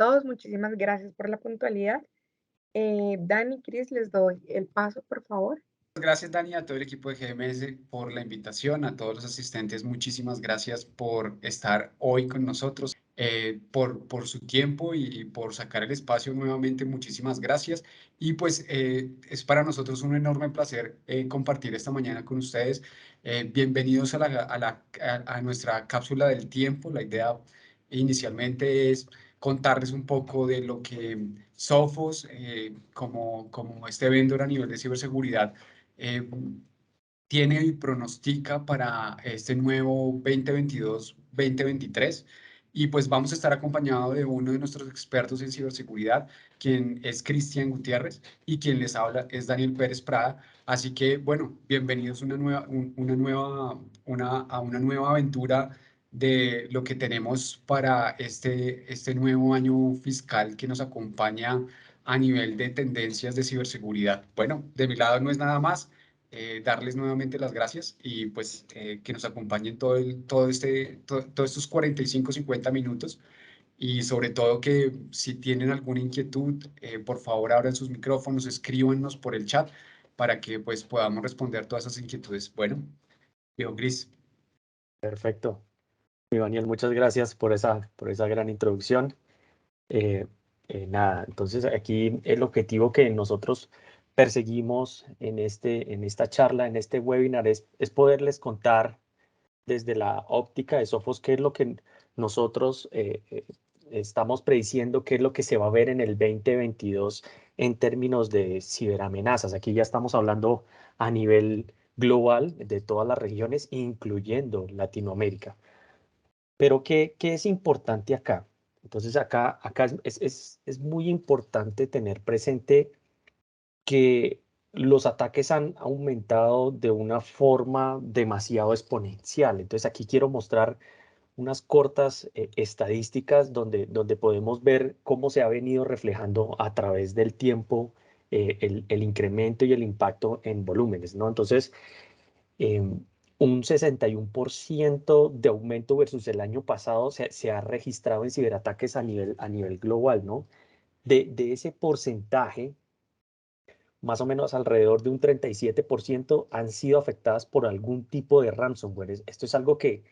todos, muchísimas gracias por la puntualidad. Dani, Cris, les doy el paso, por favor. Gracias, Dani, a todo el equipo de GMS por la invitación, a todos los asistentes, muchísimas gracias por estar hoy con nosotros, por su tiempo y por sacar el espacio nuevamente, muchísimas gracias. Y pues es para nosotros un enorme placer compartir esta mañana con ustedes. Bienvenidos a nuestra cápsula del tiempo. La idea inicialmente es contarles un poco de lo que Sophos, como este vendor a nivel de ciberseguridad, eh, tiene y pronostica para este nuevo 2022-2023. Y pues vamos a estar acompañado de uno de nuestros expertos en ciberseguridad, quien es Cristian Gutiérrez, y quien les habla es Daniel Pérez Prada. Así que, bueno, bienvenidos a una nueva aventura de lo que tenemos para este nuevo año fiscal que nos acompaña a nivel de tendencias de ciberseguridad. Bueno, de mi lado no es nada más. Darles nuevamente las gracias y pues que nos acompañen todos estos 45-50 minutos, y sobre todo que si tienen alguna inquietud, por favor abran sus micrófonos, escríbanos por el chat para que pues podamos responder todas esas inquietudes. Bueno, yo, Gris. Perfecto. Mi Daniel, muchas gracias por esa gran introducción. Eh, Nada, entonces aquí el objetivo que nosotros perseguimos en esta charla, en este webinar, es poderles contar desde la óptica de Sophos qué es lo que nosotros estamos prediciendo, qué es lo que se va a ver en el 2022 en términos de ciberamenazas. Aquí ya estamos hablando a nivel global de todas las regiones, incluyendo Latinoamérica. Pero ¿qué es importante acá? Entonces acá es muy importante tener presente que los ataques han aumentado de una forma demasiado exponencial. Entonces aquí quiero mostrar unas cortas estadísticas donde podemos ver cómo se ha venido reflejando a través del tiempo el incremento y el impacto en volúmenes, ¿no? Entonces, un 61% de aumento versus el año pasado se ha registrado en ciberataques a nivel global, ¿no? De ese porcentaje, más o menos alrededor de un 37% han sido afectadas por algún tipo de ransomware. Esto es algo que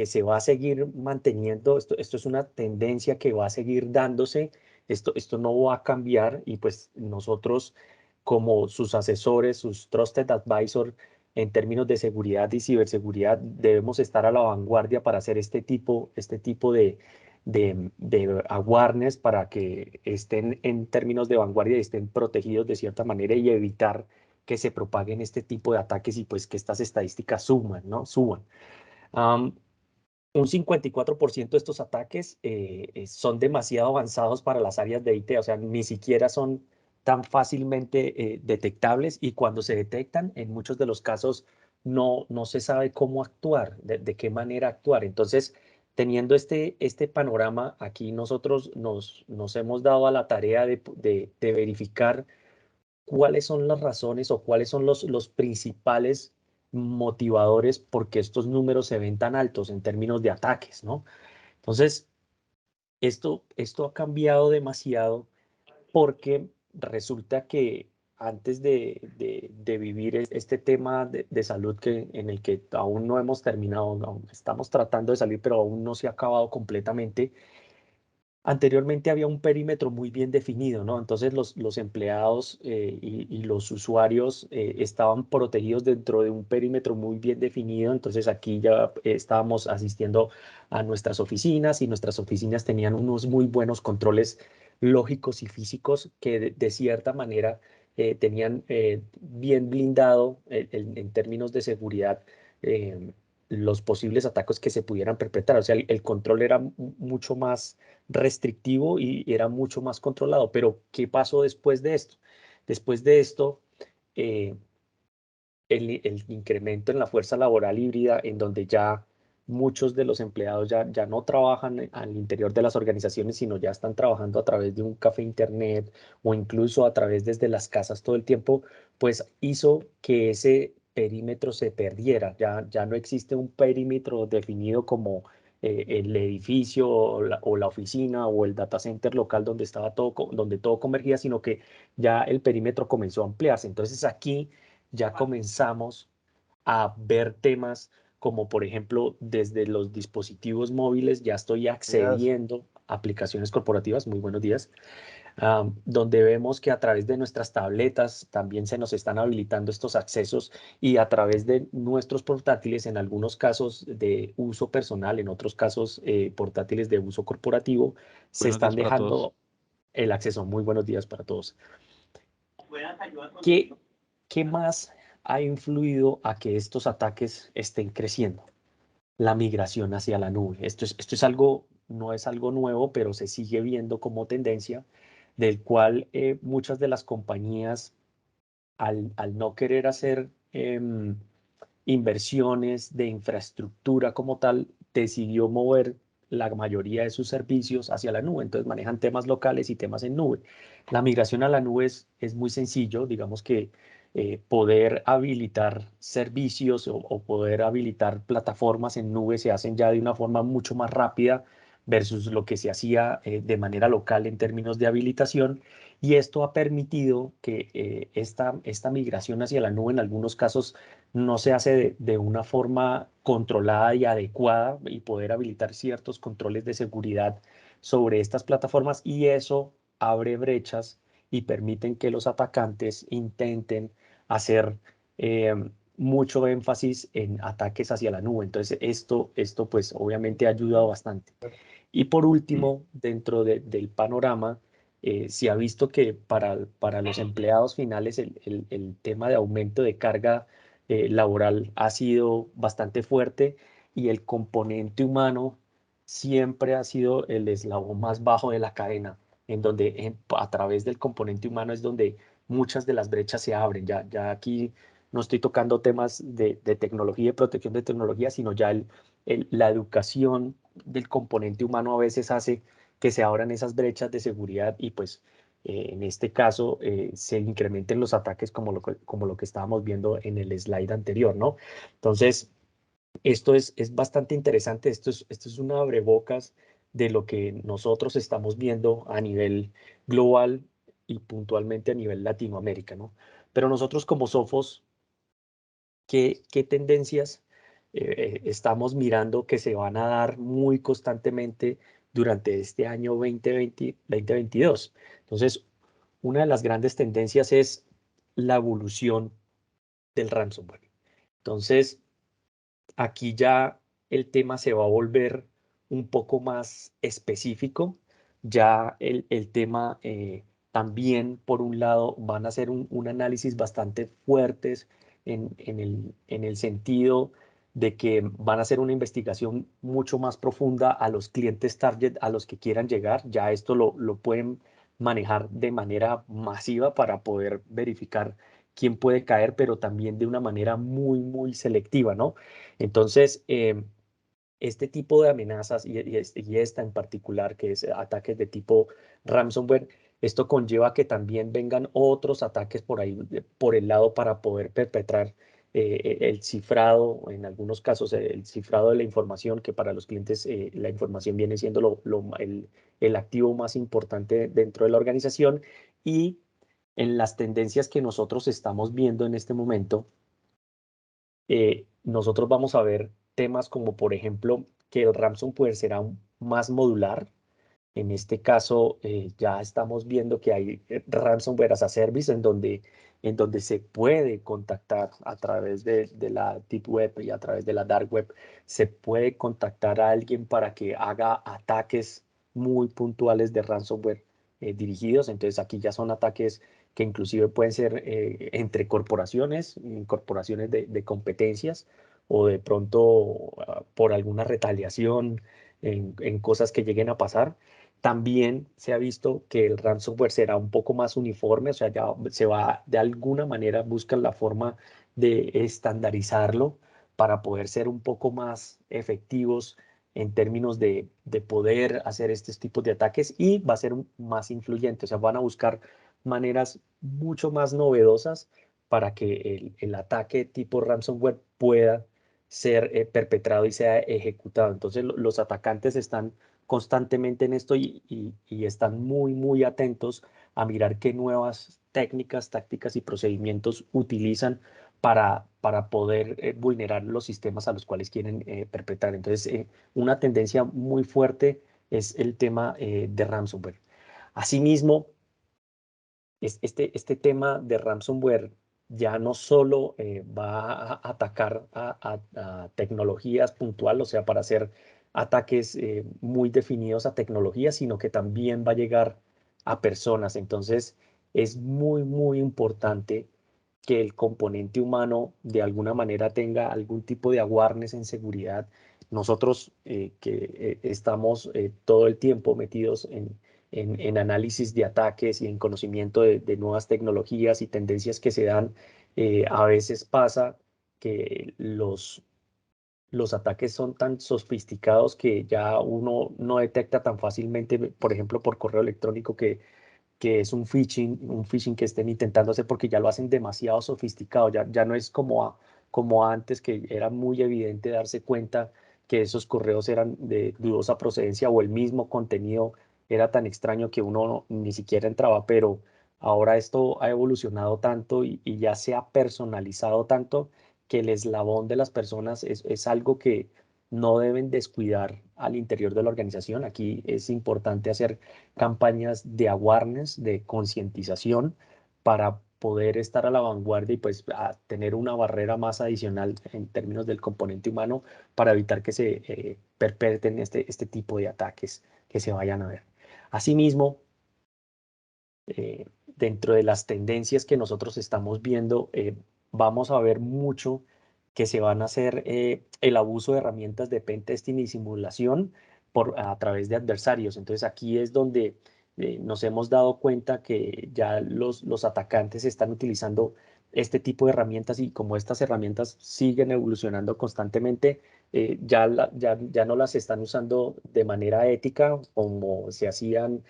se va a seguir manteniendo, esto es una tendencia que va a seguir dándose, esto no va a cambiar, y pues nosotros como sus asesores, sus trusted advisor en términos de seguridad y ciberseguridad, debemos estar a la vanguardia para hacer este tipo de awareness, para que estén en términos de vanguardia y estén protegidos de cierta manera, y evitar que se propaguen este tipo de ataques y pues que estas estadísticas suban, ¿no? Um, un 54% de estos ataques son demasiado avanzados para las áreas de IT, o sea, ni siquiera son tan fácilmente detectables, y cuando se detectan, en muchos de los casos no se sabe cómo actuar, de qué manera actuar. Entonces, teniendo este panorama, aquí nosotros nos hemos dado a la tarea de verificar cuáles son las razones o cuáles son los principales motivadores porque estos números se ven tan altos en términos de ataques, ¿no? Entonces, esto ha cambiado demasiado, porque resulta que antes de vivir este tema de salud en el que aún no hemos terminado, estamos tratando de salir, pero aún no se ha acabado completamente. Anteriormente había un perímetro muy bien definido, ¿no? Entonces los empleados y los usuarios estaban protegidos dentro de un perímetro muy bien definido. Entonces aquí ya estábamos asistiendo a nuestras oficinas, y nuestras oficinas tenían unos muy buenos controles lógicos y físicos que de cierta manera tenían bien blindado en términos de seguridad los posibles ataques que se pudieran perpetrar. O sea, el control era mucho más restrictivo y era mucho más controlado. Pero ¿qué pasó después de esto? Después de esto, eh, el incremento en la fuerza laboral híbrida, en donde ya muchos de los empleados ya no trabajan al interior de las organizaciones, sino ya están trabajando a través de un café internet, o incluso a través desde las casas todo el tiempo, pues hizo que ese perímetro se perdiera. Ya no existe un perímetro definido como el edificio o la oficina o el data center local donde estaba donde todo convergía, sino que ya el perímetro comenzó a ampliarse. Entonces aquí ya comenzamos a ver temas como, por ejemplo, desde los dispositivos móviles ya estoy accediendo a aplicaciones corporativas. Muy buenos días. Donde vemos que a través de nuestras tabletas también se nos están habilitando estos accesos, y a través de nuestros portátiles, en algunos casos de uso personal, en otros casos portátiles de uso corporativo, se Buenos días están para todos. dejando el acceso. Muy buenos días para todos. ¿Qué más ha influido a que estos ataques estén creciendo? La migración hacia la nube. Esto es algo, no es algo nuevo, pero se sigue viendo como tendencia, del cual muchas de las compañías, al no querer hacer inversiones de infraestructura como tal, decidió mover la mayoría de sus servicios hacia la nube. Entonces manejan temas locales y temas en nube. La migración a la nube es muy sencillo, digamos que poder habilitar servicios o poder habilitar plataformas en nube se hacen ya de una forma mucho más rápida versus lo que se hacía de manera local en términos de habilitación. Y esto ha permitido que esta migración hacia la nube en algunos casos no se hace de una forma controlada y adecuada, y poder habilitar ciertos controles de seguridad sobre estas plataformas, y eso abre brechas y permiten que los atacantes intenten hacer mucho énfasis en ataques hacia la nube. Entonces esto pues obviamente ha ayudado bastante. Y por último, dentro del panorama, se ha visto que para los empleados finales el tema de aumento de carga laboral ha sido bastante fuerte, y el componente humano siempre ha sido el eslabón más bajo de la cadena, en donde a través del componente humano es donde muchas de las brechas se abren. Ya aquí no estoy tocando temas de tecnología y protección de tecnología, sino ya la educación del componente humano a veces hace que se abran esas brechas de seguridad, y pues en este caso se incrementen los ataques como lo que estábamos viendo en el slide anterior, ¿no? Entonces, esto es bastante interesante. Esto es un abrebocas de lo que nosotros estamos viendo a nivel global y puntualmente a nivel Latinoamérica, ¿no? Pero nosotros como Sophos, ¿qué tendencias estamos mirando que se van a dar muy constantemente durante este año 2022? Entonces, una de las grandes tendencias es la evolución del ransomware. Entonces, aquí ya el tema se va a volver un poco más específico. Ya el tema también, por un lado, van a hacer un análisis bastante fuertes en el sentido de que van a hacer una investigación mucho más profunda a los clientes target a los que quieran llegar. Ya esto lo pueden manejar de manera masiva para poder verificar quién puede caer, pero también de una manera muy selectiva, ¿no? Entonces, este tipo de amenazas y esta en particular, que es ataques de tipo ransomware, esto conlleva que también vengan otros ataques por ahí, por el lado, para poder perpetrar el cifrado, en algunos casos el cifrado de la información, que para los clientes la información viene siendo el activo más importante dentro de la organización. Y en las tendencias que nosotros estamos viendo en este momento, nosotros vamos a ver temas como, por ejemplo, que el ransomware será más modular. En este caso, ya estamos viendo que hay ransomware as a service, en donde se puede contactar a través de la deep web y a través de la dark web. Se puede contactar a alguien para que haga ataques muy puntuales de ransomware dirigidos. Entonces aquí ya son ataques que inclusive pueden ser entre corporaciones, corporaciones de competencias, o de pronto por alguna retaliación en cosas que lleguen a pasar. También se ha visto que el ransomware será un poco más uniforme, o sea, ya se va, de alguna manera buscan la forma de estandarizarlo para poder ser un poco más efectivos en términos de poder hacer estos tipos de ataques, y va a ser más influyente, o sea, van a buscar maneras mucho más novedosas para que el ataque tipo ransomware pueda ser perpetrado y sea ejecutado. Entonces los atacantes están constantemente en esto y están muy atentos a mirar qué nuevas técnicas, tácticas y procedimientos utilizan para poder vulnerar los sistemas a los cuales quieren perpetrar. Entonces, una tendencia muy fuerte es el tema de ransomware. Asimismo, este tema de ransomware ya no solo va a atacar a tecnologías puntual, o sea, para hacer ataques muy definidos a tecnologías, sino que también va a llegar a personas. Entonces, es muy importante que el componente humano de alguna manera tenga algún tipo de awareness en seguridad. Nosotros que estamos todo el tiempo metidos en análisis de ataques y en conocimiento de nuevas tecnologías y tendencias que se dan, a veces pasa que los ataques son tan sofisticados que ya uno no detecta tan fácilmente, por ejemplo, por correo electrónico que es un phishing que estén intentando hacer porque ya lo hacen demasiado sofisticado, ya no es como antes que era muy evidente darse cuenta que esos correos eran de dudosa procedencia o el mismo contenido era tan extraño que uno ni siquiera entraba, pero ahora esto ha evolucionado tanto y ya se ha personalizado tanto que el eslabón de las personas es algo que no deben descuidar al interior de la organización. Aquí es importante hacer campañas de awareness, de concientización, para poder estar a la vanguardia y pues a tener una barrera más adicional en términos del componente humano para evitar que se perpetren este tipo de ataques que se vayan a ver. Asimismo, dentro de las tendencias que nosotros estamos viendo, vamos a ver mucho que se van a hacer el abuso de herramientas de pentesting y simulación a través de adversarios. Entonces aquí es donde nos hemos dado cuenta que ya los atacantes están utilizando este tipo de herramientas y como estas herramientas siguen evolucionando constantemente, ya no las están usando de manera ética como se hacían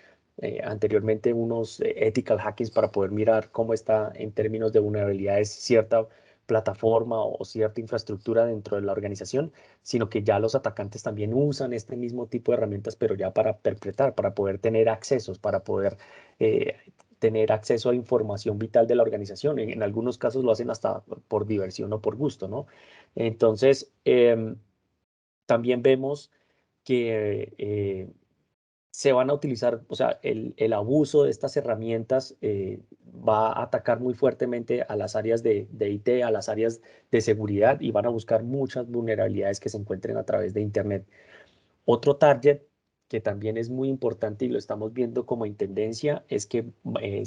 anteriormente unos ethical hackings para poder mirar cómo está en términos de vulnerabilidades cierta plataforma o cierta infraestructura dentro de la organización, sino que ya los atacantes también usan este mismo tipo de herramientas, pero ya para perpetrar, para poder tener accesos, para poder tener acceso a información vital de la organización. En algunos casos lo hacen hasta por diversión o por gusto, ¿no? Entonces, también vemos que se van a utilizar, o sea, el abuso de estas herramientas va a atacar muy fuertemente a las áreas de IT, a las áreas de seguridad y van a buscar muchas vulnerabilidades que se encuentren a través de Internet. Otro target que también es muy importante y lo estamos viendo como en tendencia es que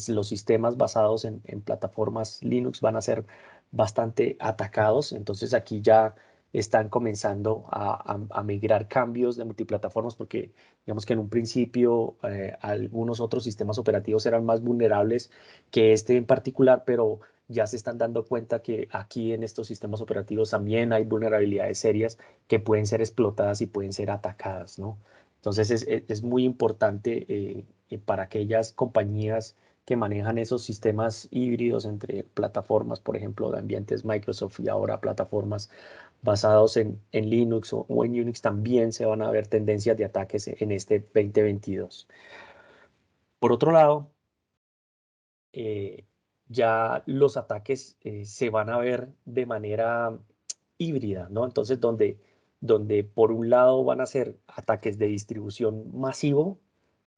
los sistemas basados en plataformas Linux van a ser bastante atacados. Entonces aquí ya están comenzando a migrar cambios de multiplataformas porque digamos que en un principio algunos otros sistemas operativos eran más vulnerables que este en particular, pero ya se están dando cuenta que aquí en estos sistemas operativos también hay vulnerabilidades serias que pueden ser explotadas y pueden ser atacadas, ¿no? Entonces es muy importante para aquellas compañías que manejan esos sistemas híbridos entre plataformas, por ejemplo, de ambientes Microsoft y ahora plataformas basados en Linux o en Unix, también se van a ver tendencias de ataques en este 2022. Por otro lado, ya los ataques se van a ver de manera híbrida, ¿no? Entonces, donde por un lado van a ser ataques de distribución masivo,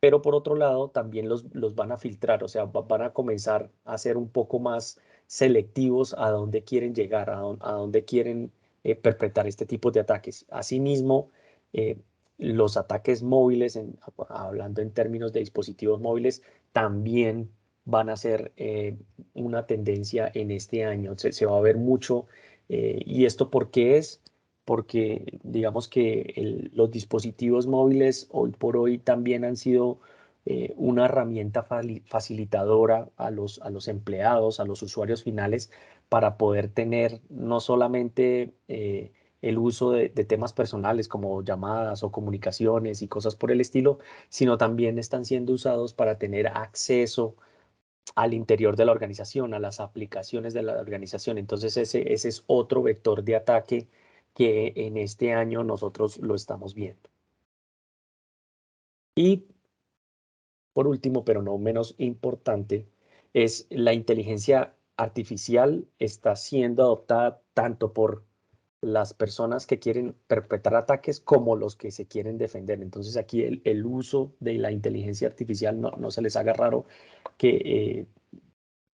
pero por otro lado también los van a filtrar, o sea, van a comenzar a ser un poco más selectivos a dónde quieren llegar, a dónde quieren perpetrar este tipo de ataques. Asimismo, eh, los ataques móviles, hablando en términos de dispositivos móviles, también van a ser una tendencia en este año. Se va a ver mucho. ¿Y esto por qué es? Porque digamos que los dispositivos móviles hoy por hoy también han sido una herramienta facilitadora a los empleados, a los usuarios finales, para poder tener no solamente el uso de temas personales como llamadas o comunicaciones y cosas por el estilo, sino también están siendo usados para tener acceso al interior de la organización, a las aplicaciones de la organización. Entonces ese es otro vector de ataque que en este año nosotros lo estamos viendo. Y por último, pero no menos importante, es la inteligencia artificial está siendo adoptada tanto por las personas que quieren perpetrar ataques como los que se quieren defender. Entonces aquí el uso de la inteligencia artificial no se les haga raro que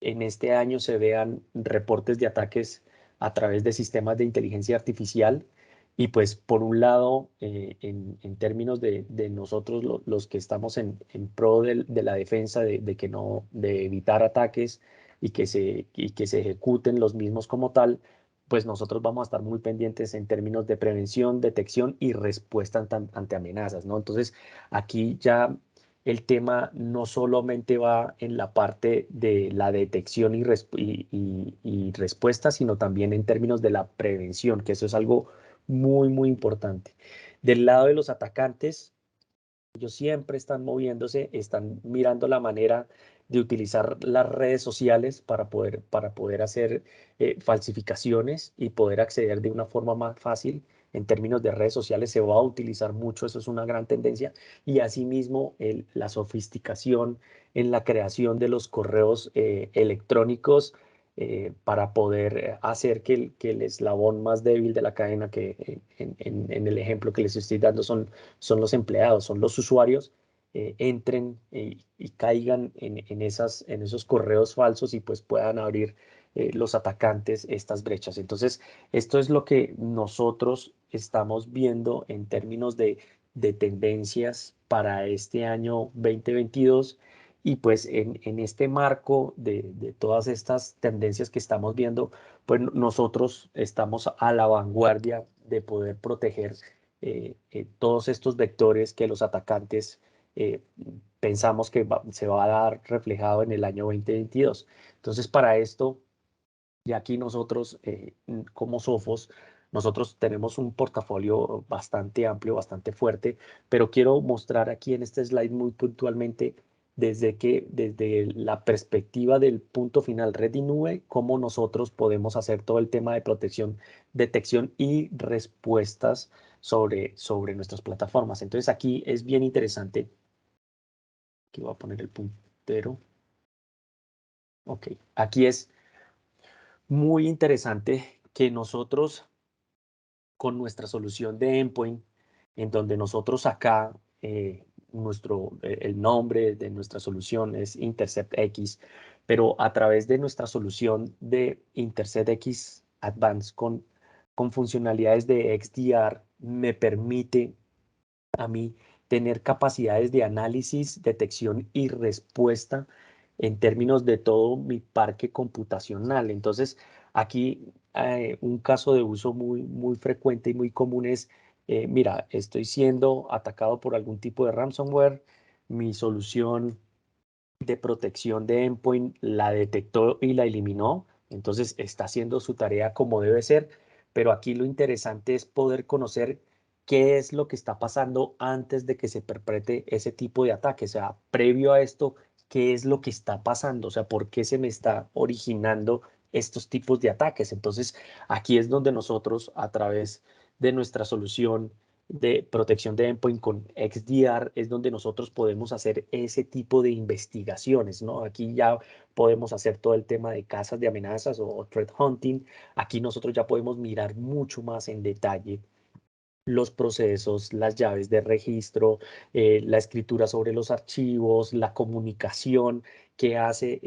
en este año se vean reportes de ataques a través de sistemas de inteligencia artificial. Y pues por un lado, en términos de nosotros los que estamos en pro de la defensa, de evitar ataques y que se ejecuten los mismos como tal, pues nosotros vamos a estar muy pendientes en términos de prevención, detección y respuesta ante amenazas, ¿no? Entonces, aquí ya el tema no solamente va en la parte de la detección y respuesta, sino también en términos de la prevención, que eso es algo muy, muy importante. Del lado de los atacantes, ellos siempre están moviéndose, están mirando la manera de utilizar las redes sociales para poder hacer falsificaciones y poder acceder de una forma más fácil. En términos de redes sociales se va a utilizar mucho, eso es una gran tendencia. Y asimismo, la sofisticación en la creación de los correos electrónicos para poder hacer que el eslabón más débil de la cadena, que en el ejemplo que les estoy dando son los empleados, son los usuarios, entren y caigan en esos correos falsos y pues puedan abrir los atacantes estas brechas. Entonces, esto es lo que nosotros estamos viendo en términos de tendencias para este año 2022. Y pues en este marco de todas estas tendencias que estamos viendo, pues nosotros estamos a la vanguardia de poder proteger todos estos vectores que los atacantes eh, pensamos que se va a dar reflejado en el año 2022. Entonces, para esto, y aquí nosotros, como Sophos, nosotros tenemos un portafolio bastante amplio, bastante fuerte, pero quiero mostrar aquí en este slide muy puntualmente desde la perspectiva del punto final red y nube, cómo nosotros podemos hacer todo el tema de protección, detección y respuestas sobre nuestras plataformas. Entonces aquí es bien interesante. Aquí voy a poner el puntero. Ok, aquí es muy interesante que nosotros con nuestra solución de endpoint, en donde nosotros acá, el nombre de nuestra solución es Intercept X, pero a través de nuestra solución de Intercept X Advanced con funcionalidades de XDR, me permite a mí tener capacidades de análisis, detección y respuesta en términos de todo mi parque computacional. Entonces, aquí un caso de uso muy, muy frecuente y muy común es, mira, estoy siendo atacado por algún tipo de ransomware, mi solución de protección de endpoint la detectó y la eliminó, entonces está haciendo su tarea como debe ser, pero aquí lo interesante es poder conocer qué es lo que está pasando antes de que se perpetre ese tipo de ataque, o sea, previo a esto, qué es lo que está pasando, o sea, por qué se me está originando estos tipos de ataques. Entonces, aquí es donde nosotros, a través de nuestra solución de protección de endpoint con XDR, es donde nosotros podemos hacer ese tipo de investigaciones, ¿no? Aquí ya podemos hacer todo el tema de casas de amenazas o threat hunting. Aquí nosotros ya podemos mirar mucho más en detalle los procesos, las llaves de registro, la escritura sobre los archivos, la comunicación que hace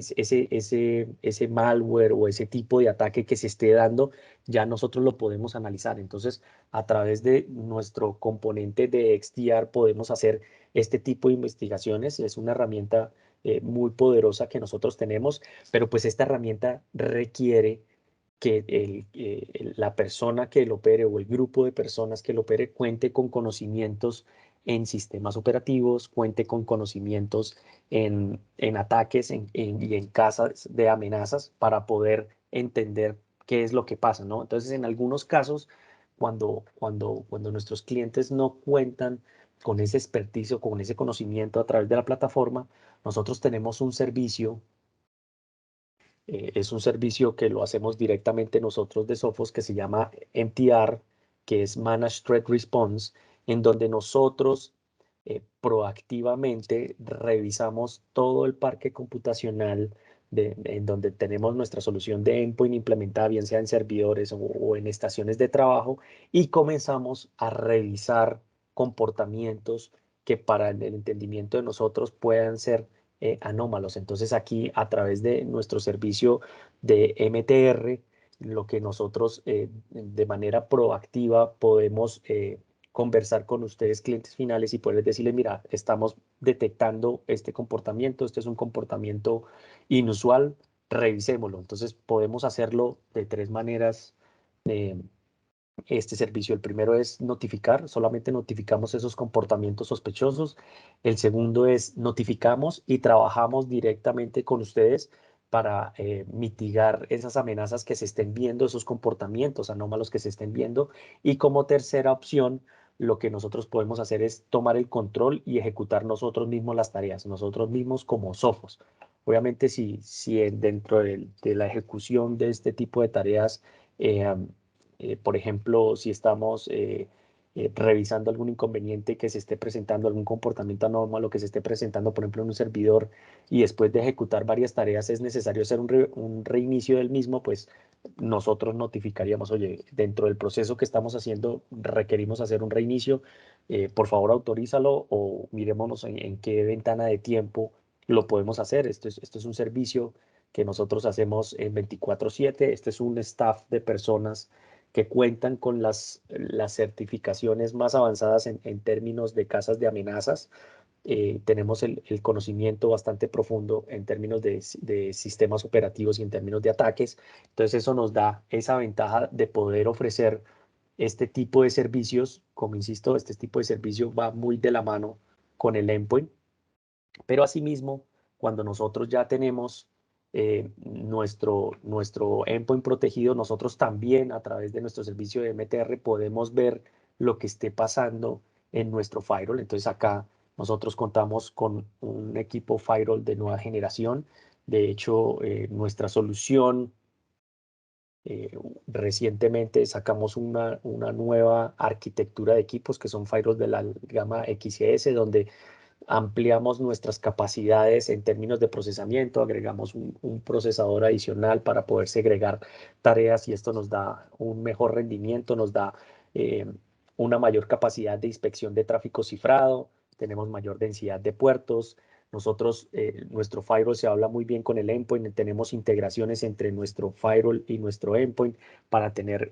ese malware o ese tipo de ataque que se esté dando, ya nosotros lo podemos analizar. Entonces, a través de nuestro componente de XDR podemos hacer este tipo de investigaciones. Es una herramienta muy poderosa que nosotros tenemos, pero pues esta herramienta requiere que la persona que lo opere o el grupo de personas que lo opere cuente con conocimientos en sistemas operativos, cuente con conocimientos en ataques y en casas de amenazas para poder entender qué es lo que pasa, ¿no? Entonces, en algunos casos, cuando nuestros clientes no cuentan con ese experticio, con ese conocimiento a través de la plataforma, nosotros tenemos un servicio Es un servicio que lo hacemos directamente nosotros de Sophos, que se llama MTR, que es Managed Threat Response, en donde nosotros proactivamente revisamos todo el parque computacional en donde tenemos nuestra solución de endpoint implementada, bien sea en servidores o en estaciones de trabajo, y comenzamos a revisar comportamientos que para el entendimiento de nosotros puedan ser anómalos. Entonces aquí a través de nuestro servicio de MTR, lo que nosotros de manera proactiva podemos conversar con ustedes, clientes finales, y poder decirles, mira, estamos detectando este comportamiento, este es un comportamiento inusual, revisémoslo. Entonces podemos hacerlo de tres maneras. Este servicio. El primero es notificar, solamente notificamos esos comportamientos sospechosos. El segundo es notificamos y trabajamos directamente con ustedes para mitigar esas amenazas que se estén viendo, esos comportamientos anómalos que se estén viendo. Y como tercera opción, lo que nosotros podemos hacer es tomar el control y ejecutar nosotros mismos las tareas, nosotros mismos como Sophos. Obviamente, si dentro de la ejecución de este tipo de tareas, por ejemplo, si estamos revisando algún inconveniente que se esté presentando, algún comportamiento anómalo que se esté presentando, por ejemplo, en un servidor, y después de ejecutar varias tareas es necesario hacer un reinicio del mismo, pues nosotros notificaríamos, oye, dentro del proceso que estamos haciendo requerimos hacer un reinicio, por favor autorízalo o mirémonos en qué ventana de tiempo lo podemos hacer. Esto es un servicio que nosotros hacemos en 24/7. Este es un staff de personas que cuentan con las certificaciones más avanzadas en términos de casas de amenazas. Tenemos el conocimiento bastante profundo en términos de sistemas operativos y en términos de ataques. Entonces eso nos da esa ventaja de poder ofrecer este tipo de servicios. Como insisto, este tipo de servicio va muy de la mano con el endpoint, pero asimismo, cuando nosotros ya tenemos nuestro endpoint protegido, nosotros también a través de nuestro servicio de MTR podemos ver lo que esté pasando en nuestro firewall. Entonces acá nosotros contamos con un equipo firewall de nueva generación. De hecho, nuestra solución, recientemente sacamos una nueva arquitectura de equipos que son firewalls de la gama XS, donde ampliamos nuestras capacidades en términos de procesamiento, agregamos un procesador adicional para poder segregar tareas, y esto nos da un mejor rendimiento, nos da eh, una mayor capacidad de inspección de tráfico cifrado, tenemos mayor densidad de puertos. Nosotros, nuestro firewall se habla muy bien con el endpoint, tenemos integraciones entre nuestro firewall y nuestro endpoint para tener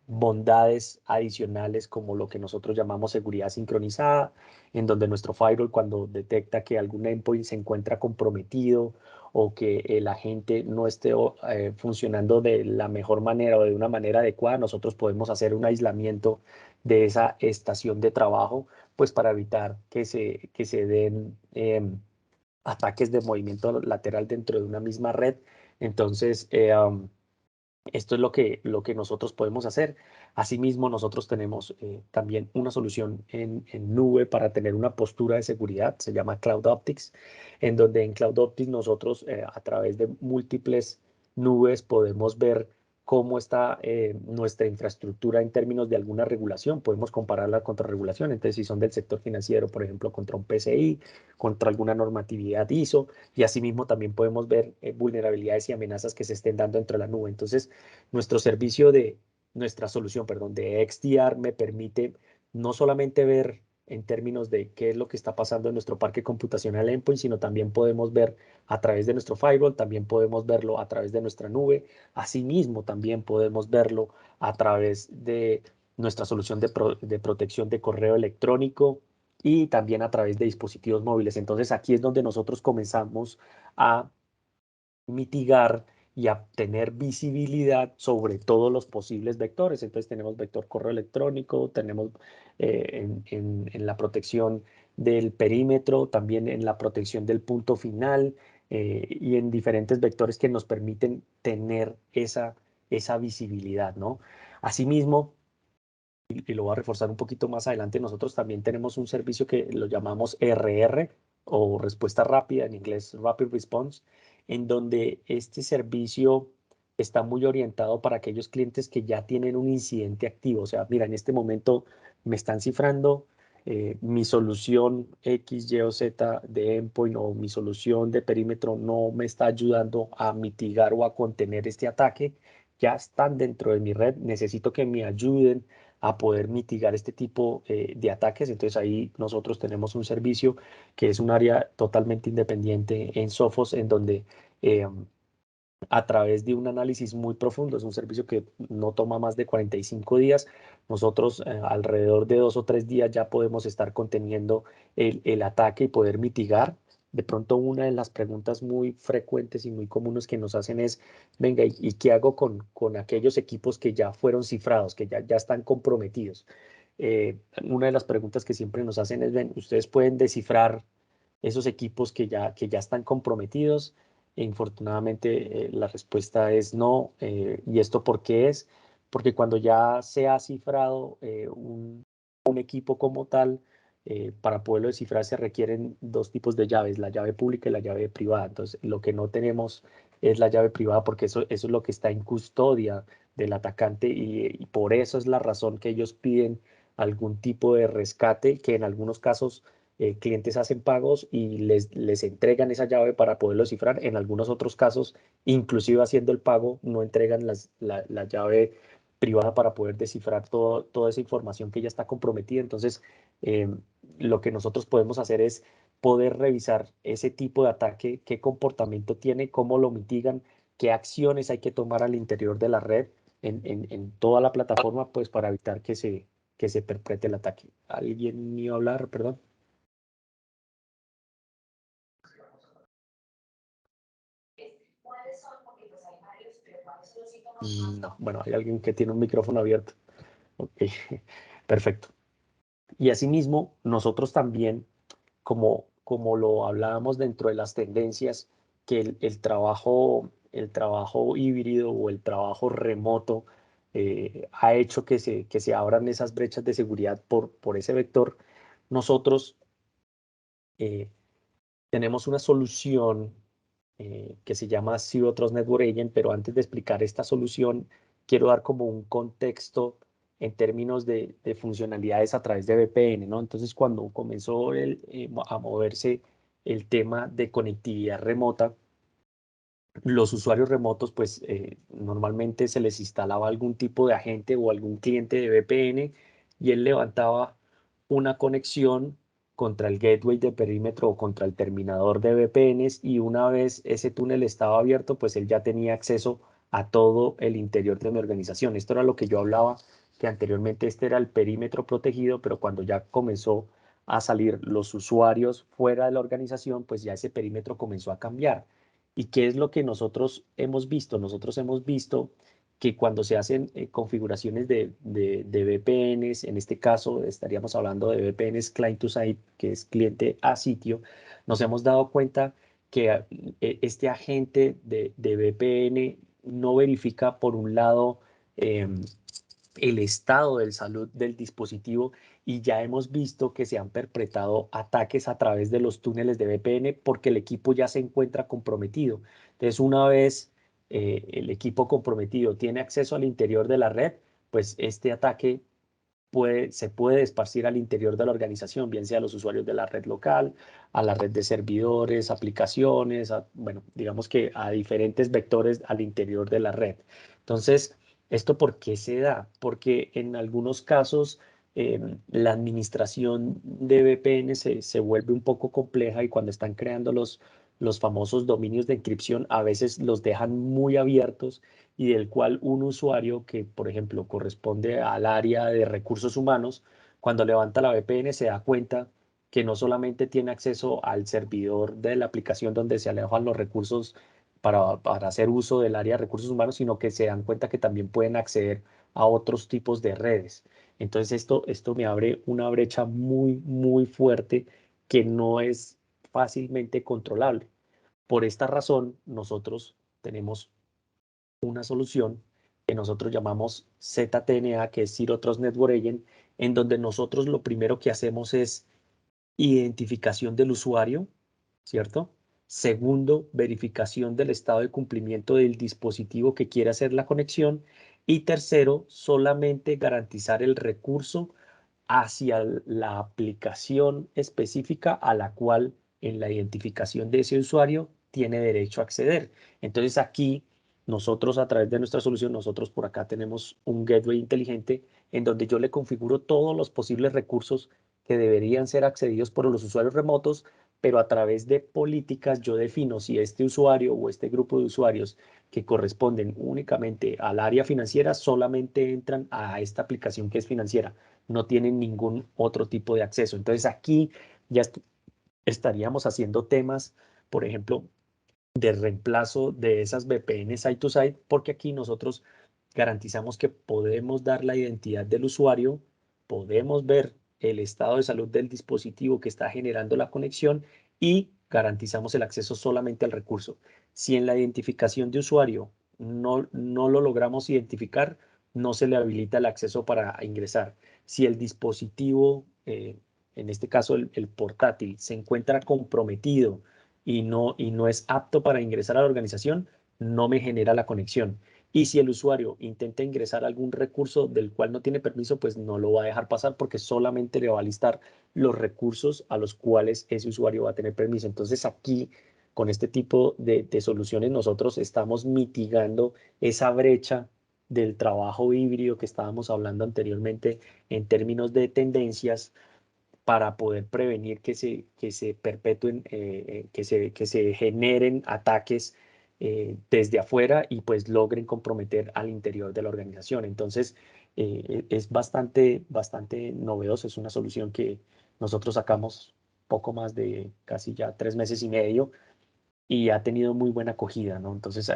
bondades adicionales como lo que nosotros llamamos seguridad sincronizada, en donde nuestro firewall, cuando detecta que algún endpoint se encuentra comprometido o que el agente no esté funcionando de la mejor manera o de una manera adecuada, nosotros podemos hacer un aislamiento de esa estación de trabajo, pues para evitar que se den ataques de movimiento lateral dentro de una misma red. Entonces, esto es lo que nosotros podemos hacer. Asimismo, nosotros tenemos también una solución en nube para tener una postura de seguridad, se llama Cloud Optics, en donde en Cloud Optics nosotros a través de múltiples nubes podemos ver cómo está nuestra infraestructura en términos de alguna regulación. Podemos compararla contra regulación. Entonces, si son del sector financiero, por ejemplo, contra un PCI, contra alguna normatividad ISO, y asimismo también podemos ver vulnerabilidades y amenazas que se estén dando dentro de la nube. Entonces, nuestra solución, perdón, de XDR me permite no solamente ver en términos de qué es lo que está pasando en nuestro parque computacional endpoint, sino también podemos ver a través de nuestro firewall, también podemos verlo a través de nuestra nube. Asimismo, también podemos verlo a través de nuestra solución de protección de correo electrónico y también a través de dispositivos móviles. Entonces, aquí es donde nosotros comenzamos a mitigar y a tener visibilidad sobre todos los posibles vectores. Entonces tenemos vector correo electrónico, tenemos en la protección del perímetro, también en la protección del punto final, y en diferentes vectores que nos permiten tener esa visibilidad, ¿no? Asimismo, y lo voy a reforzar un poquito más adelante, nosotros también tenemos un servicio que lo llamamos RR o respuesta rápida, en inglés Rapid Response, en donde este servicio está muy orientado para aquellos clientes que ya tienen un incidente activo. O sea, mira, en este momento me están cifrando mi solución X, Y o Z de endpoint o mi solución de perímetro no me está ayudando a mitigar o a contener este ataque. Ya están dentro de mi red, necesito que me ayuden a poder mitigar este tipo de ataques. Entonces ahí nosotros tenemos un servicio que es un área totalmente independiente en Sophos, en donde a través de un análisis muy profundo, es un servicio que no toma más de 45 días, nosotros alrededor de 2 o 3 días ya podemos estar conteniendo el ataque y poder mitigar. De pronto una de las preguntas muy frecuentes y muy comunes que nos hacen es, venga, ¿y qué hago con aquellos equipos que ya fueron cifrados, que ya están comprometidos? Una de las preguntas que siempre nos hacen es, ven, ustedes pueden descifrar esos equipos que ya están comprometidos. Infortunadamente, la respuesta es no. ¿Y esto por qué es? Porque cuando ya se ha cifrado un equipo como tal, para poderlo descifrar se requieren dos tipos de llaves, la llave pública y la llave privada. Entonces, lo que no tenemos es la llave privada porque eso es lo que está en custodia del atacante y por eso es la razón que ellos piden algún tipo de rescate, que en algunos casos clientes hacen pagos y les entregan esa llave para poderlo cifrar. En algunos otros casos, inclusive haciendo el pago, no entregan la llave privada para poder descifrar toda esa información que ya está comprometida. Entonces, eh, lo que nosotros podemos hacer es poder revisar ese tipo de ataque, qué comportamiento tiene, cómo lo mitigan, qué acciones hay que tomar al interior de la red en toda la plataforma, pues para evitar que se perpetre el ataque. ¿Alguien iba a hablar? Perdón. No, bueno, hay alguien que tiene un micrófono abierto. Ok, perfecto. Y asimismo, nosotros también, como lo hablábamos dentro de las tendencias, que el trabajo híbrido o el trabajo remoto ha hecho que se abran esas brechas de seguridad por ese vector, nosotros eh, tenemos una solución que se llama Zero Trust Network Agent, pero antes de explicar esta solución, quiero dar como un contexto en términos de funcionalidades a través de VPN, ¿no? Entonces, cuando comenzó a moverse el tema de conectividad remota, los usuarios remotos, pues normalmente se les instalaba algún tipo de agente o algún cliente de VPN y él levantaba una conexión contra el gateway de perímetro o contra el terminador de VPNs y una vez ese túnel estaba abierto, pues él ya tenía acceso a todo el interior de mi organización. Esto era lo que yo hablaba, que anteriormente este era el perímetro protegido, pero cuando ya comenzó a salir los usuarios fuera de la organización, pues ya ese perímetro comenzó a cambiar. ¿Y qué es lo que nosotros hemos visto? Nosotros hemos visto que cuando se hacen configuraciones de VPNs, en este caso estaríamos hablando de VPNs client to site, que es cliente a sitio, nos hemos dado cuenta que este agente de VPN no verifica por un lado el estado de salud del dispositivo y ya hemos visto que se han perpetrado ataques a través de los túneles de VPN porque el equipo ya se encuentra comprometido. Entonces, una vez el equipo comprometido tiene acceso al interior de la red, pues este ataque se puede esparcir al interior de la organización, bien sea a los usuarios de la red local, a la red de servidores, aplicaciones, bueno, digamos que a diferentes vectores al interior de la red. Entonces, ¿esto por qué se da? Porque en algunos casos la administración de VPN se vuelve un poco compleja y cuando están creando los famosos dominios de encripción, a veces los dejan muy abiertos y del cual un usuario que, por ejemplo, corresponde al área de recursos humanos, cuando levanta la VPN se da cuenta que no solamente tiene acceso al servidor de la aplicación donde se alojan los recursos para hacer uso del área de recursos humanos, sino que se dan cuenta que también pueden acceder a otros tipos de redes. Entonces esto me abre una brecha muy, muy fuerte que no es fácilmente controlable. Por esta razón, nosotros tenemos una solución que nosotros llamamos ZTNA, que es Zero Trust Network Agent, en donde nosotros lo primero que hacemos es identificación del usuario, ¿cierto? Segundo, verificación del estado de cumplimiento del dispositivo que quiere hacer la conexión. Y tercero, solamente garantizar el recurso hacia la aplicación específica a la cual en la identificación de ese usuario tiene derecho a acceder. Entonces aquí nosotros a través de nuestra solución, nosotros por acá tenemos un gateway inteligente en donde yo le configuro todos los posibles recursos que deberían ser accedidos por los usuarios remotos, pero a través de políticas yo defino si este usuario o este grupo de usuarios que corresponden únicamente al área financiera solamente entran a esta aplicación que es financiera, no tienen ningún otro tipo de acceso. Entonces aquí ya estaríamos haciendo temas, por ejemplo, de reemplazo de esas VPN site to site, porque aquí nosotros garantizamos que podemos dar la identidad del usuario, podemos ver el estado de salud del dispositivo que está generando la conexión y garantizamos el acceso solamente al recurso. Si en la identificación de usuario no lo logramos identificar, no se le habilita el acceso para ingresar. Si el dispositivo, en este caso el portátil, se encuentra comprometido y no es apto para ingresar a la organización, no me genera la conexión. Y si el usuario intenta ingresar algún recurso del cual no tiene permiso, pues no lo va a dejar pasar porque solamente le va a listar los recursos a los cuales ese usuario va a tener permiso. Entonces aquí, con este tipo de soluciones, nosotros estamos mitigando esa brecha del trabajo híbrido que estábamos hablando anteriormente en términos de tendencias para poder prevenir que se perpetúen, que se generen ataques desde afuera y pues logren comprometer al interior de la organización. Entonces, es bastante novedoso, es una solución que nosotros sacamos poco más de casi ya 3 meses y medio y ha tenido muy buena acogida, ¿no? Entonces,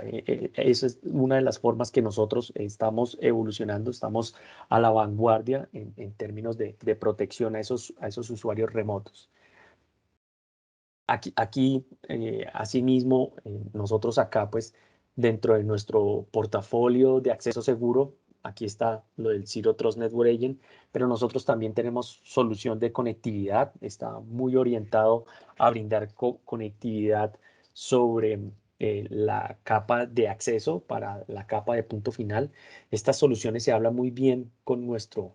esa es una de las formas que nosotros estamos evolucionando, estamos a la vanguardia en términos de protección a esos usuarios remotos. Aquí asimismo, nosotros acá, pues, dentro de nuestro portafolio de acceso seguro, aquí está lo del Zero Trust Network Agent, pero nosotros también tenemos solución de conectividad, está muy orientado a brindar conectividad sobre la capa de acceso para la capa de punto final. Estas soluciones se hablan muy bien con nuestro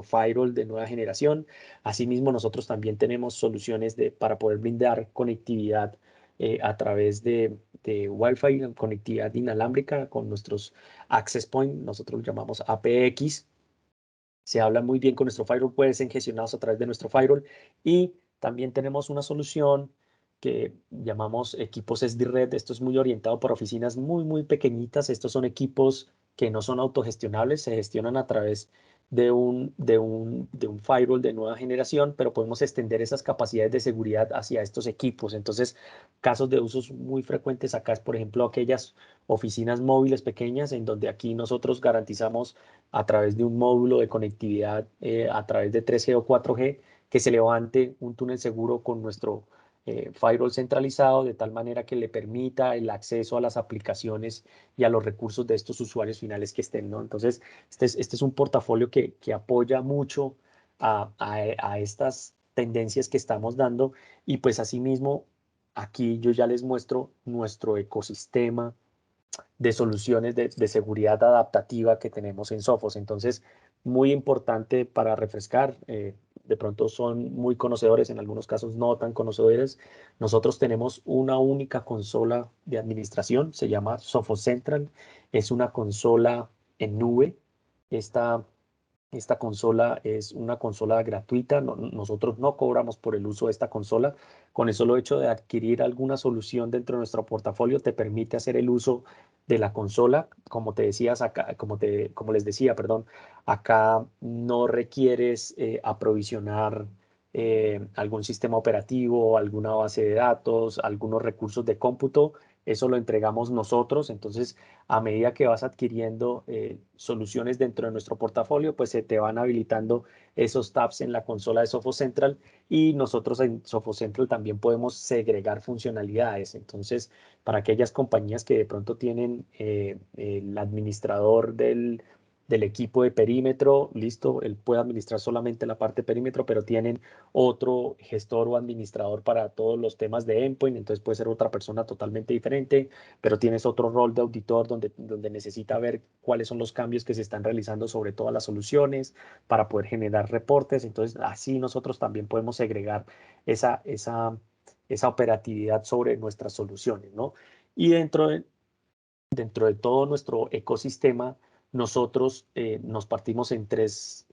firewall de nueva generación. Asimismo, nosotros también tenemos soluciones para poder brindar conectividad a través de Wi-Fi, conectividad inalámbrica con nuestros access point, nosotros lo llamamos APX. Se habla muy bien con nuestro firewall, pueden ser gestionados a través de nuestro firewall. Y también tenemos una solución que llamamos equipos SD-Red. Esto es muy orientado para oficinas muy pequeñitas. Estos son equipos que no son autogestionables, se gestionan a través de un firewall de nueva generación, pero podemos extender esas capacidades de seguridad hacia estos equipos. Entonces, casos de usos muy frecuentes acá es, por ejemplo, aquellas oficinas móviles pequeñas en donde aquí nosotros garantizamos a través de un módulo de conectividad a través de 3G o 4G que se levante un túnel seguro con nuestro firewall centralizado de tal manera que le permita el acceso a las aplicaciones y a los recursos de estos usuarios finales que estén, ¿no? Entonces, este es un portafolio que apoya mucho a estas tendencias que estamos dando y pues asimismo aquí yo ya les muestro nuestro ecosistema de soluciones de seguridad adaptativa que tenemos en Sophos. Entonces, muy importante para refrescar, de pronto son muy conocedores, en algunos casos no tan conocedores. Nosotros tenemos una única consola de administración, se llama Sophos Central, es una consola en nube. Esta esta consola es una consola gratuita, nosotros no cobramos por el uso de esta consola. Con el solo hecho de adquirir alguna solución dentro de nuestro portafolio te permite hacer el uso de la consola. Como te decías acá, como les decía, perdón, acá no requieres aprovisionar algún sistema operativo, alguna base de datos, algunos recursos de cómputo. Eso lo entregamos nosotros. Entonces, a medida que vas adquiriendo soluciones dentro de nuestro portafolio, pues se te van habilitando esos tabs en la consola de Sophos Central y nosotros en Sophos Central también podemos segregar funcionalidades. Entonces, para aquellas compañías que de pronto tienen el administrador del equipo de perímetro, listo, él puede administrar solamente la parte de perímetro, pero tienen otro gestor o administrador para todos los temas de endpoint, entonces puede ser otra persona totalmente diferente, pero tienes otro rol de auditor donde necesita ver cuáles son los cambios que se están realizando sobre todas las soluciones para poder generar reportes. Entonces, así nosotros también podemos segregar esa operatividad sobre nuestras soluciones, ¿no? Y dentro de todo nuestro ecosistema, nosotros nos partimos en tres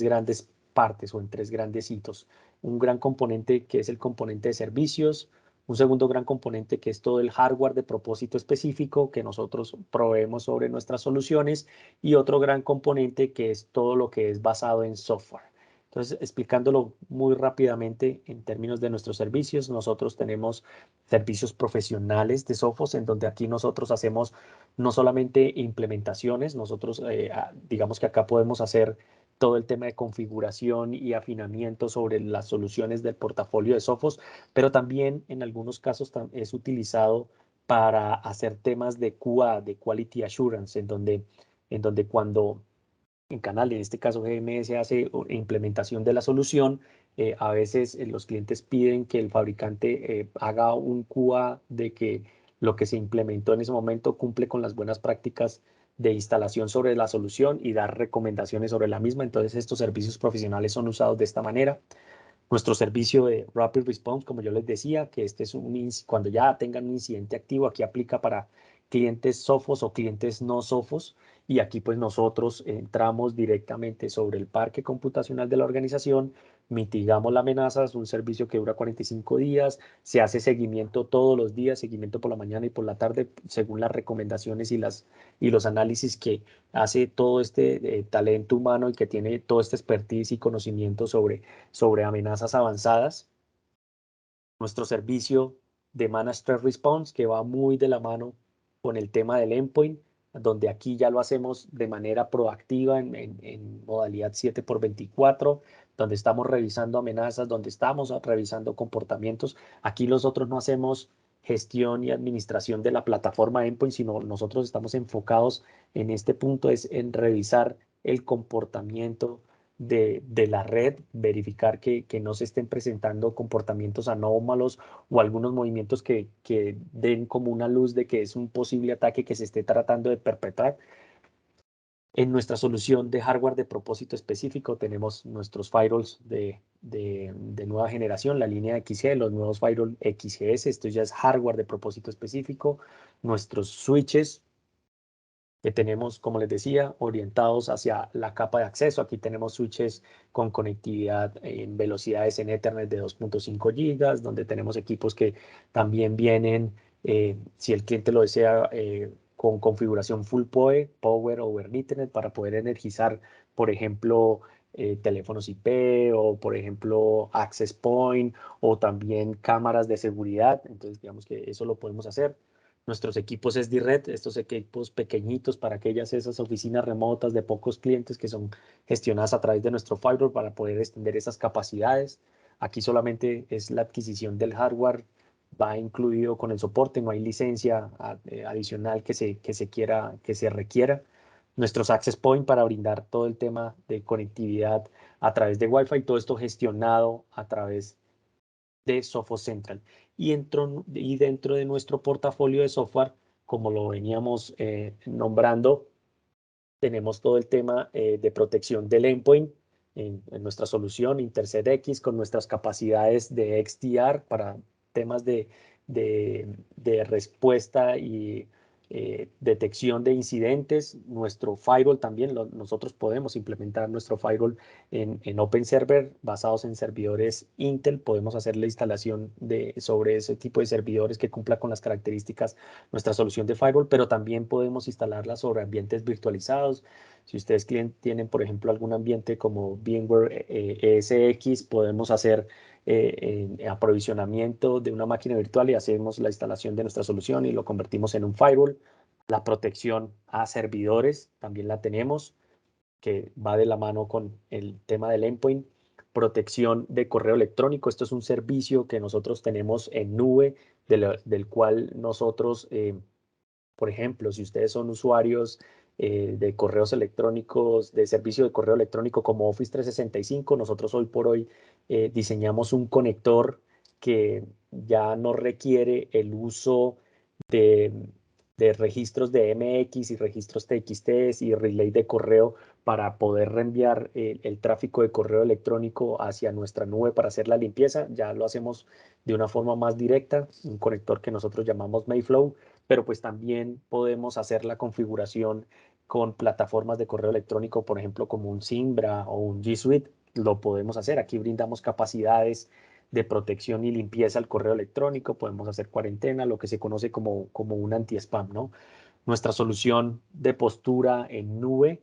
grandes partes o en tres grandes hitos. Un gran componente que es el componente de servicios, un segundo gran componente que es todo el hardware de propósito específico que nosotros proveemos sobre nuestras soluciones y otro gran componente que es todo lo que es basado en software. Entonces, explicándolo muy rápidamente en términos de nuestros servicios, nosotros tenemos servicios profesionales de Sophos, en donde aquí nosotros hacemos no solamente implementaciones, nosotros digamos que acá podemos hacer todo el tema de configuración y afinamiento sobre las soluciones del portafolio de Sophos, pero también en algunos casos es utilizado para hacer temas de QA, de Quality Assurance, en donde cuando en Canal, en este caso GMS, hace implementación de la solución, a veces los clientes piden que el fabricante haga un QA de que lo que se implementó en ese momento cumple con las buenas prácticas de instalación sobre la solución y dar recomendaciones sobre la misma. Entonces, estos servicios profesionales son usados de esta manera. Nuestro servicio de Rapid Response, como yo les decía, que este es cuando ya tengan un incidente activo, aquí aplica para clientes Sophos o clientes no Sophos, y aquí pues nosotros entramos directamente sobre el parque computacional de la organización, mitigamos la amenaza, es un servicio que dura 45 días, se hace seguimiento todos los días, seguimiento por la mañana y por la tarde, según las recomendaciones y los análisis que hace todo este talento humano y que tiene todo este expertise y conocimiento sobre amenazas avanzadas. Nuestro servicio de Managed Threat Response, que va muy de la mano con el tema del endpoint, donde aquí ya lo hacemos de manera proactiva en modalidad 7x24, donde estamos revisando amenazas, donde estamos revisando comportamientos. Aquí nosotros no hacemos gestión y administración de la plataforma endpoint, sino nosotros estamos enfocados en este punto, es en revisar el comportamiento de la red, verificar que no se estén presentando comportamientos anómalos o algunos movimientos que den como una luz de que es un posible ataque que se esté tratando de perpetrar. En nuestra solución de hardware de propósito específico tenemos nuestros firewalls de nueva generación, la línea XG, los nuevos firewall XGS, esto ya es hardware de propósito específico, nuestros switches que tenemos, como les decía, orientados hacia la capa de acceso. Aquí tenemos switches con conectividad en velocidades en Ethernet de 2.5 gigas, donde tenemos equipos que también vienen, si el cliente lo desea, con configuración full Power over Ethernet para poder energizar, por ejemplo, teléfonos IP o, por ejemplo, Access Point o también cámaras de seguridad. Entonces, digamos que eso lo podemos hacer. Nuestros equipos SD-RED, estos equipos pequeñitos para esas oficinas remotas de pocos clientes que son gestionadas a través de nuestro firewall para poder extender esas capacidades. Aquí solamente es la adquisición del hardware, va incluido con el soporte, no hay licencia adicional que se requiera. Nuestros access point para brindar todo el tema de conectividad a través de Wi-Fi, todo esto gestionado a través de Sophos Central. Y dentro de nuestro portafolio de software, como lo veníamos nombrando, tenemos todo el tema de protección del endpoint en nuestra solución Intercept X con nuestras capacidades de XDR para temas de respuesta y detección de incidentes. Nuestro firewall también, nosotros podemos implementar nuestro firewall en Open Server basados en servidores Intel. Podemos hacer la instalación sobre ese tipo de servidores que cumpla con las características nuestra solución de firewall, pero también podemos instalarla sobre ambientes virtualizados. Si ustedes tienen, por ejemplo, algún ambiente como VMware ESX, podemos hacer aprovisionamiento de una máquina virtual y hacemos la instalación de nuestra solución y lo convertimos en un firewall. La protección a servidores también la tenemos, que va de la mano con el tema del endpoint. Protección de correo electrónico. Esto es un servicio que nosotros tenemos en nube, del cual nosotros, por ejemplo, si ustedes son usuarios de correos electrónicos, de servicio de correo electrónico como Office 365. Nosotros hoy por hoy diseñamos un conector que ya no requiere el uso de, de registros de MX y registros TXT y relay de correo para poder reenviar el tráfico de correo electrónico hacia nuestra nube para hacer la limpieza. Ya lo hacemos de una forma más directa, un conector que nosotros llamamos Mayflow, pero pues también podemos hacer la configuración con plataformas de correo electrónico, por ejemplo, como un Zimbra o un G Suite. Lo podemos hacer. Aquí brindamos capacidades de protección y limpieza al correo electrónico, podemos hacer cuarentena, lo que se conoce como un anti-spam, ¿no? Nuestra solución de postura en nube,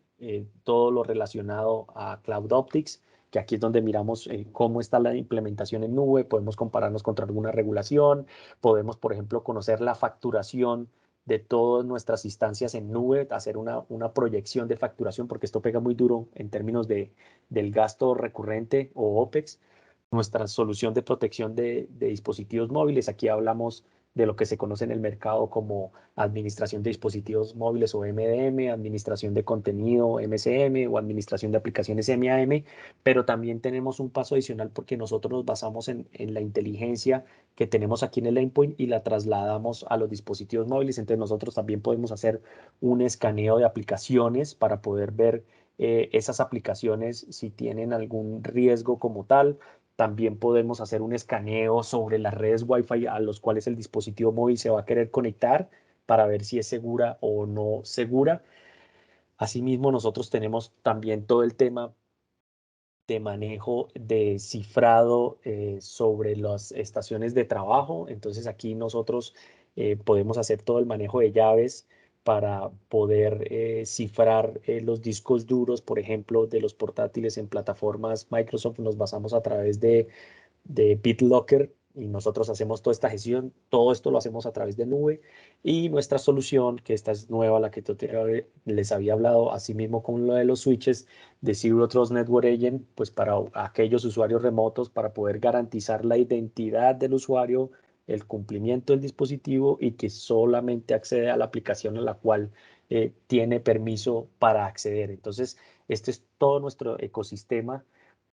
todo lo relacionado a Cloud Optics, que aquí es donde miramos cómo está la implementación en nube, podemos compararnos contra alguna regulación, podemos, por ejemplo, conocer la facturación de todas nuestras instancias en nube, hacer una proyección de facturación, porque esto pega muy duro en términos del gasto recurrente o OPEX. Nuestra solución de protección de dispositivos móviles, aquí hablamos de lo que se conoce en el mercado como administración de dispositivos móviles o MDM, administración de contenido MCM o administración de aplicaciones MAM, pero también tenemos un paso adicional porque nosotros nos basamos en la inteligencia que tenemos aquí en el endpoint y la trasladamos a los dispositivos móviles. Entonces nosotros también podemos hacer un escaneo de aplicaciones para poder ver esas aplicaciones si tienen algún riesgo como tal. También podemos hacer un escaneo sobre las redes Wi-Fi a los cuales el dispositivo móvil se va a querer conectar para ver si es segura o no segura. Asimismo, nosotros tenemos también todo el tema de manejo de cifrado sobre las estaciones de trabajo. Entonces aquí nosotros podemos hacer todo el manejo de llaves para poder cifrar los discos duros, por ejemplo, de los portátiles en plataformas Microsoft. Nos basamos a través de BitLocker y nosotros hacemos toda esta gestión. Todo esto lo hacemos a través de nube y nuestra solución, que esta es nueva, la que les había hablado, asimismo con lo de los switches de Zero Trust Network Agent, pues para aquellos usuarios remotos, para poder garantizar la identidad del usuario, el cumplimiento del dispositivo y que solamente accede a la aplicación a la cual tiene permiso para acceder. Entonces, este es todo nuestro ecosistema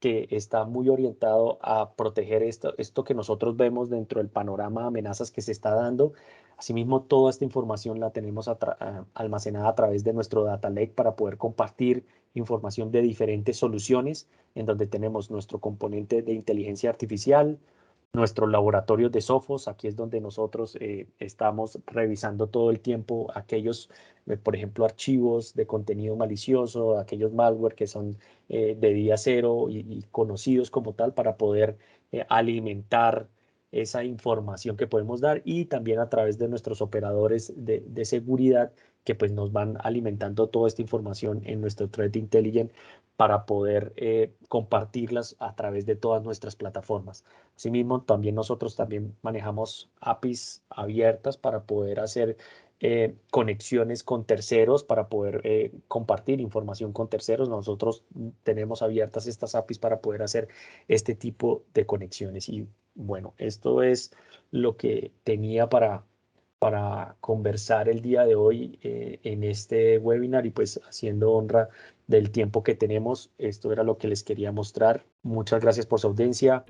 que está muy orientado a proteger esto que nosotros vemos dentro del panorama de amenazas que se está dando. Asimismo, toda esta información la tenemos almacenada a través de nuestro Data Lake para poder compartir información de diferentes soluciones, en donde tenemos nuestro componente de inteligencia artificial, nuestros laboratorios de Sophos. Aquí es donde nosotros estamos revisando todo el tiempo aquellos, por ejemplo, archivos de contenido malicioso, aquellos malware que son de día cero y conocidos como tal para poder alimentar esa información que podemos dar y también a través de nuestros operadores de seguridad que pues nos van alimentando toda esta información en nuestro Threat Intelligence para poder compartirlas a través de todas nuestras plataformas. Asimismo, también nosotros también manejamos APIs abiertas para poder hacer conexiones con terceros, para poder compartir información con terceros. Nosotros tenemos abiertas estas APIs para poder hacer este tipo de conexiones. Y bueno, esto es lo que tenía para conversar el día de hoy en este webinar y pues haciendo honra del tiempo que tenemos. Esto era lo que les quería mostrar. Muchas gracias por su audiencia.